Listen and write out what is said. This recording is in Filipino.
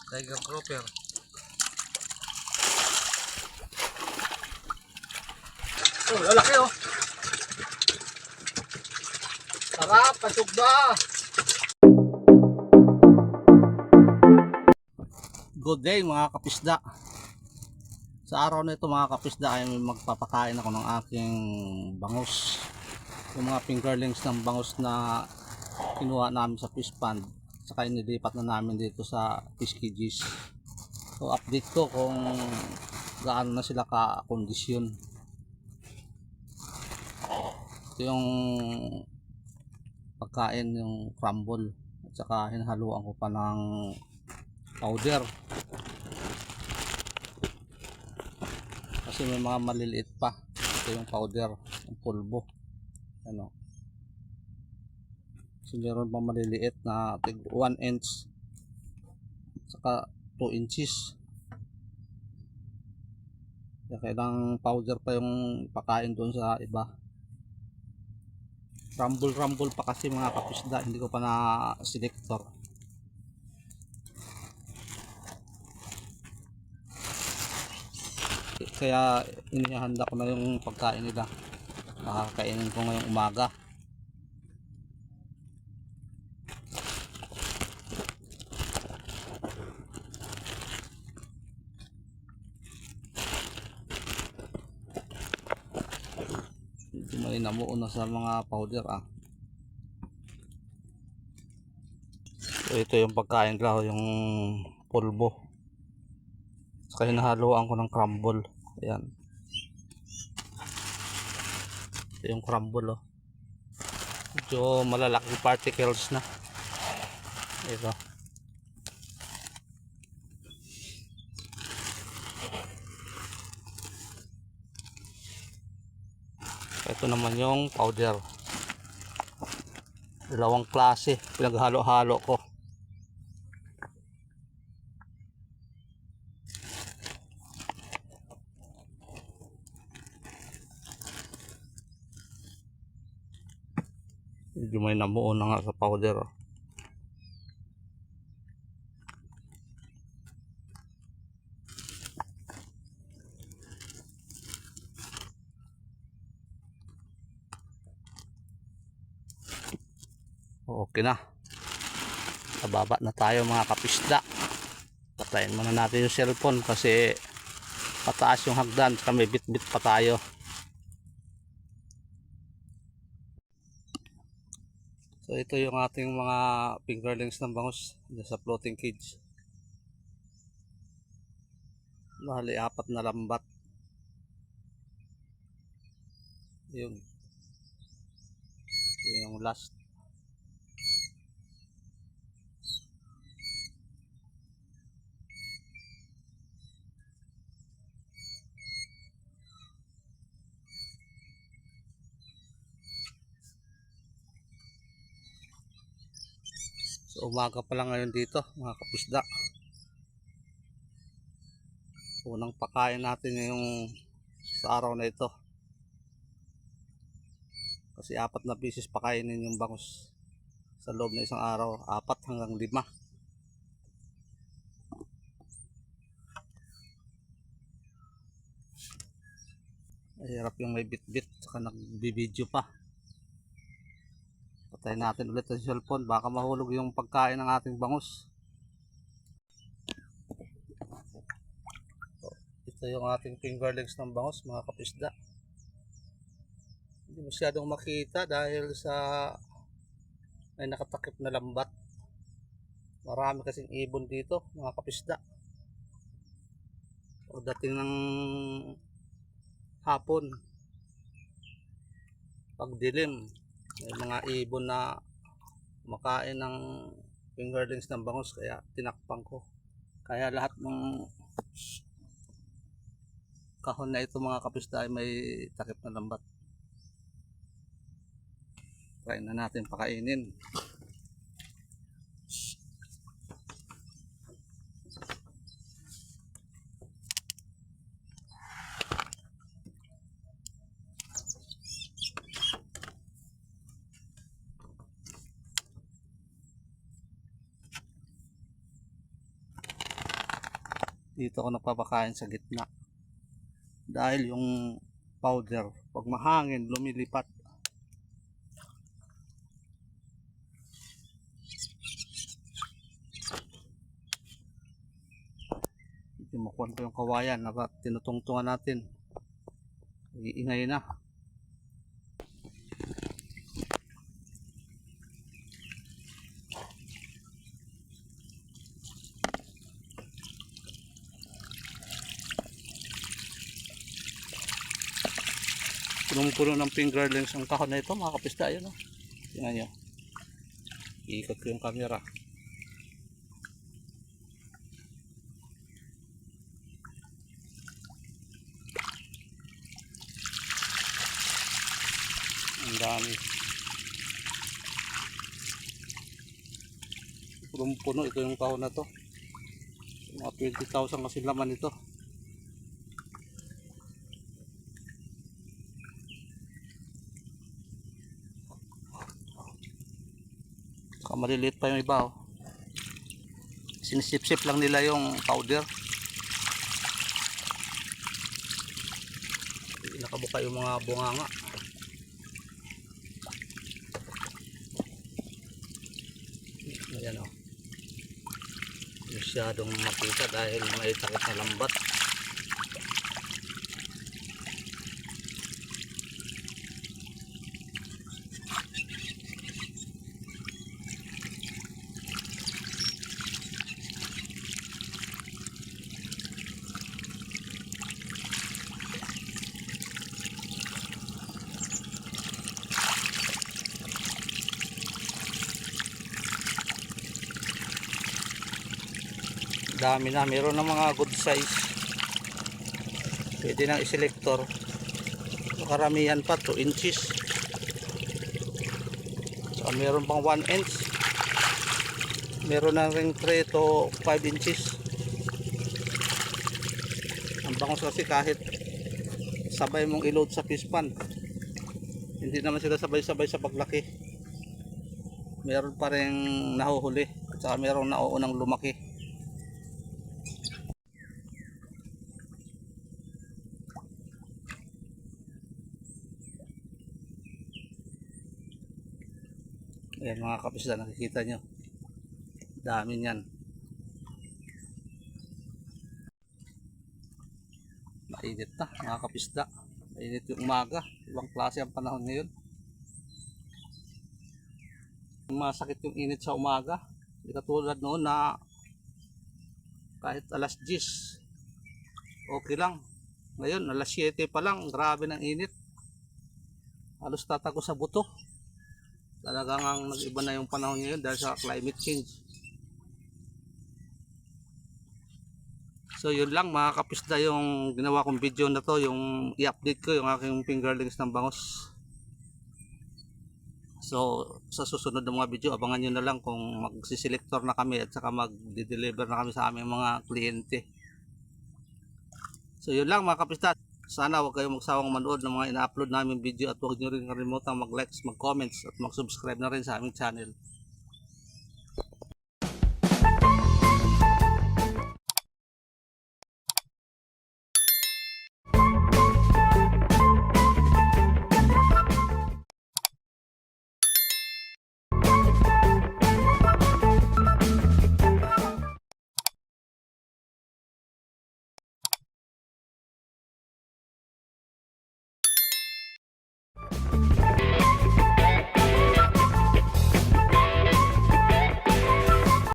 Tiger grouper. Oh, lalaki oh. Sarap, pasok ba? Good day mga kapisda. Sa araw na ito mga kapisda ay magpapakain ako ng aking bangus. Yung mga fingerlings ng bangus na kinuha namin sa fish pond. Saka inilipat na namin dito sa fish cages. So update ko kung gaano na sila ka-kondisyon. Ito yung pagkain, yung crumble. At saka hinahaluan ko pa ng powder. Kasi may mga maliliit pa. Ito yung powder, yung pulbo. Ano. So meron pa maliliit na 1 inch. Saka 2 inches. Kaya kailangang powder pa yung pakain doon sa iba. Rumble pa kasi mga kapisda, hindi ko pa na selector. Kaya inihanda ko na yung pagkain nila. Makakainin ko ngayong umaga. Hindi may namuo na sa mga powder So, ito yung pagkain nila, yung pulbo. Saka hinahaluan ko ng crumble. Ayan. Ito yung crumble oh. Medyo malalaking particles na. Ito. Ito naman yung powder. Dalawang klase. Pinaghalo-halo ko. Medyo may namuo na nga sa powder oh. Okay na. Nababa na tayo mga kapisda. Patayin muna natin yung cellphone kasi pataas yung hagdan. Saka may bit-bit pa tayo. So ito yung ating mga fingerlings ng bangus sa floating cage. Bali 4 na lambat. Yung last. So umaga pa lang ngayon dito mga kapisda. Unang pakain natin yung sa araw na ito. Kasi 4 na beses pakainin yung bangus sa loob na isang araw. 4 hanggang 5. Hirap yung may bit-bit. Saka nagbibideo pa. Patayin natin ulit ang cellphone. Baka mahulog yung pagkain ng ating bangus. Ito yung ating fingerlings ng bangus mga kapisda. Hindi masyadong makita dahil sa may nakatakip na lambat. Marami kasing ibon dito mga kapisda. Pagdating ng hapon, pagdilim, may mga ibon na makain ng fingerlings ng bangus kaya tinakpan ko. Kaya lahat ng kahon na ito mga kapisda ay may takip na lambat. Try na natin pakainin. Dito ako nagpapakain sa gitna. Dahil yung powder, pag mahangin, lumilipat. Timukuan ko yung kawayan na tinutungtungan natin. Iingay na. Punong-puno ng fingerlings ang kahon na ito, mga kapisda. Yun, oh. Tingnan nyo. Iikot ko yung camera. Ang dami. Punong-puno ito yung kahon na to. Mga 20,000 kasi laman ito. Maliliit pa yung iba, oh. Sinisip-sip lang nila yung powder. Nakabuka yung mga bunganga. Ayan, oh. Masyadong makita dahil may takot na lambat. Dami na, meron ng mga good size. Pwede nang iselektor. Karamihan pa 2 inches. So, meron pang 1 inch. Meron na ring 3 to 5 inches. Ang bangos kasi kahit sabay mong i-load sa fish pan, hindi naman sila sabay-sabay sa paglaki. Meron pa rin nahuhuli at saka meron nauunang lumaki. Ayan mga kapisda, nakikita nyo. Dami niyan. Mainit na mga kapisda. Mainit yung umaga. Ibang klase ang panahon ngayon. Masakit yung init sa umaga. Hindi katulad noon na kahit alas 10 okay lang. Ngayon alas 7 pa lang, grabe ng init. Halos tatago sa buto. Talagang nag-iba na yung panahon ngayon dahil sa climate change. So yun lang mga kapisda yung ginawa kong video na to, yung i-update ko yung aking fingerlings ng bangos. So sa susunod na mga video, abangan nyo na lang kung magsiselektor na kami at saka mag-deliver na kami sa aming mga kliyente. So yun lang mga kapisda. Sana huwag kayong magsawang manood ng mga ina-upload namin video at huwag nyo rin kalimutang mag-likes, mag-comments at mag-subscribe na rin sa aming channel.